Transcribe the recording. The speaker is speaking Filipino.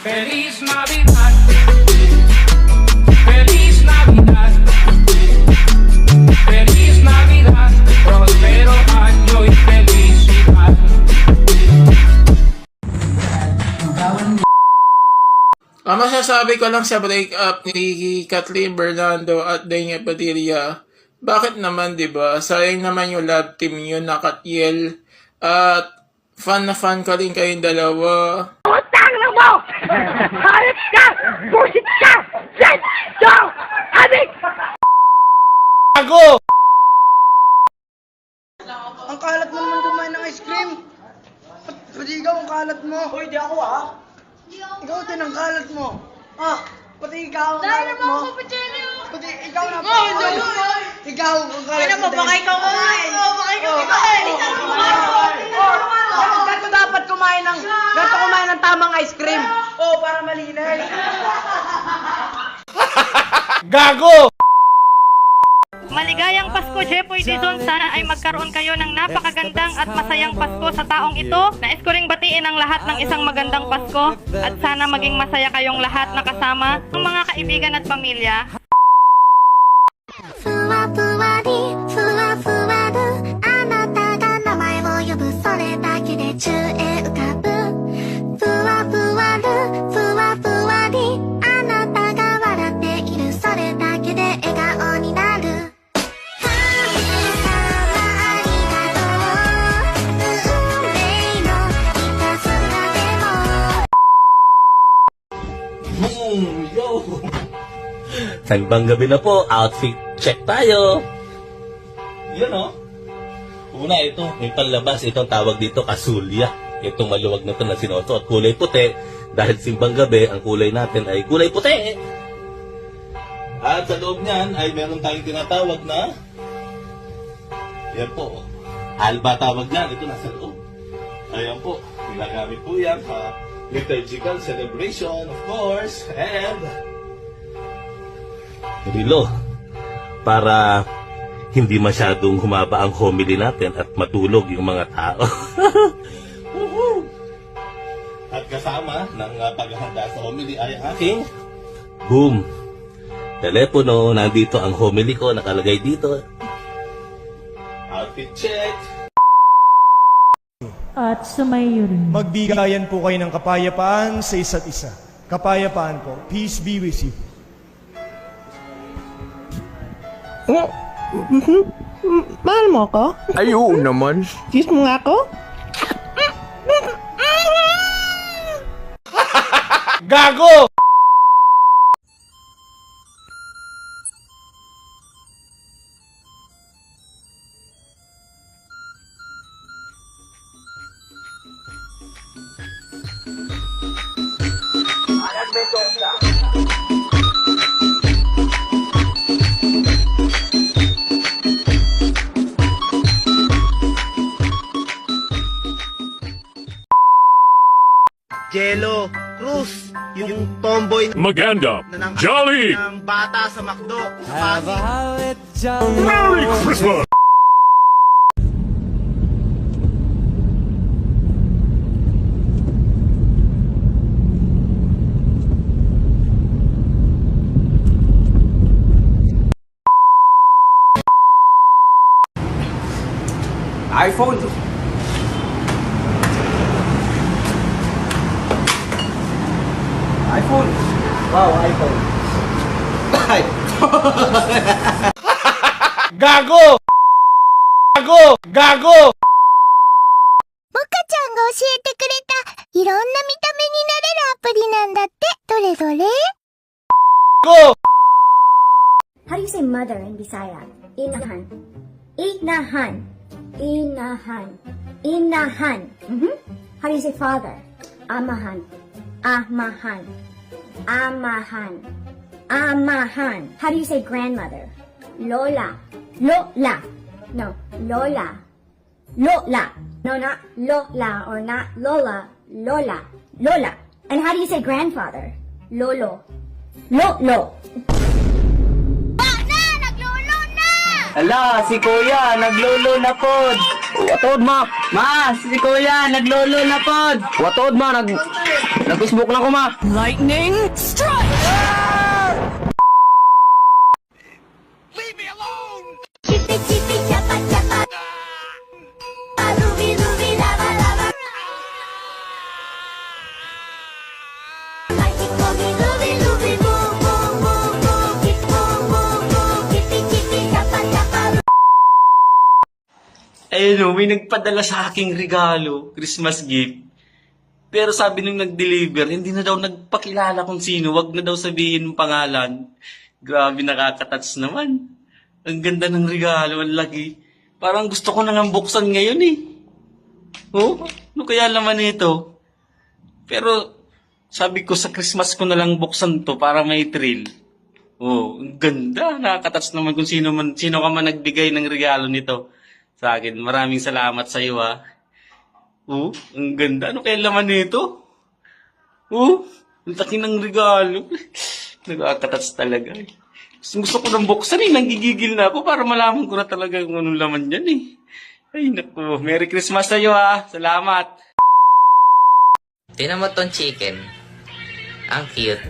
Feliz Navidad. Feliz Navidad. Feliz Navidad. Prospero año y felicidad. Ang masasabi ko lang sa breakup ni Kathleen Bernardo at Dania Padilla, bakit naman, di ba? Sayang naman yung love team yun na Kathiel. At fan na fan ka rin kayong dalawa. Utang na mo! Halit ka! Busit ka! Yan! Do! Adik! Ako! Ang kalat mo naman kumain ng ice cream. Pati ikaw ang kalat mo. Hoy, di ako Ikaw din ang kalat mo. Pati ikaw ang kalat mo. Pati ikaw na pa. Ikaw ang kalat mo. Baka ikaw kumain. Ganito dapat kumain ng tamang ice cream. Para malinis. Gago! Maligayang Pasko, Jepoy Dizon. Sana ay magkaroon kayo ng napakagandang at masayang Pasko sa taong ito. Nais ko ring batiin ang lahat ng isang magandang Pasko at sana maging masaya kayong lahat na kasama ng mga kaibigan at pamilya. ふわふわりふわふわるあなたが名前を呼ぶそれだけで宙へ浮かぶふわふわるふわふわりあなたが笑っているそれだけで笑顔になる神様ありがとう運命のいたずらでも Yo! Sangbang gabi na po, outfit check tayo. Yun o. Una ito, may panlabas, itong tawag dito kasulya. Itong maluwag na ito na sinusuot, kulay puti. Dahil simbang gabi, ang kulay natin ay kulay puti. At sa loob niyan ay meron tayong tinatawag na, yan po, alba tawag niyan, ito nasa loob. Ayan po, ginagamit po yan sa liturgical celebration, of course, and rilo, para hindi masyadong humaba ang homily natin at matulog yung mga tao. At kasama ng paghahanda sa homily ay aking boom telepono. Nandito ang homily ko, nakalagay dito. Outfit check. At sumayo rin. Magbigayan po kayo ng kapayapaan sa isa't isa. Kapayapaan po. Peace be with you. Mahal mo ako? Ay, oo naman. Kiss mo nga ako? Gago! Jello, Cruz, yung tomboy Maganda. na Jolly. ng bata sa McDo. Merry Christmas. iPhone. iPhone. Wow, iPhone. Gago! Gago! Gago! モカちゃんが教えてくれたいろんな見た目になれるアプリなんだってどれどれ Go! How do you say mother in Bisaya? Inahan. Inahan. Inahan. Inahan. How do you say father? Amahan. Amahan. Amahan. Amahan. How do you say grandmother? Lola. Lola. No, Lola. Lola. No, not Lola or not Lola. Lola. Lola. And how do you say grandfather? Lolo. Lolo. Ala, si Kuya, naglolo na pod. Watod ma. Ma, si kuya, naglolo na pod. Watod ma, nag-Facebook na ko ma. Lightning strike! Chippy chippy chapa chapa. Ruby ruby lava lava. Like it ruby ruby ruby boo boo boo boo. Keep boo boo boo. Chippy chippy chapa chapa. Ayun o, may nagpadala sa aking regalo, Christmas gift. Pero sabi nung nag-deliver, hindi na daw nagpakilala kung sino, wag na daw sabihin ng pangalan. Grabe, nakakatats naman. Ang ganda ng regalo, ang laki. Parang gusto ko nang buksan ngayon eh. Oh, ano kaya laman nito? Pero sabi ko sa Christmas ko na lang buksan to para may thrill. Oh, ang ganda, nakakatats naman kung sino ka man nagbigay ng regalo nito sa akin. Maraming salamat sa iyo ah. Oh, ang ganda. Ano kaya laman nito? Oh, ang laki ng regalo. Nakakatats talaga. Gusto ko nang buksan eh. Nanggigigil na ako para malaman ko na talaga kung anong laman yan eh. Ay naku, Merry Christmas sa iyo ah. Salamat. Tinan mo tong chicken. Ang cute.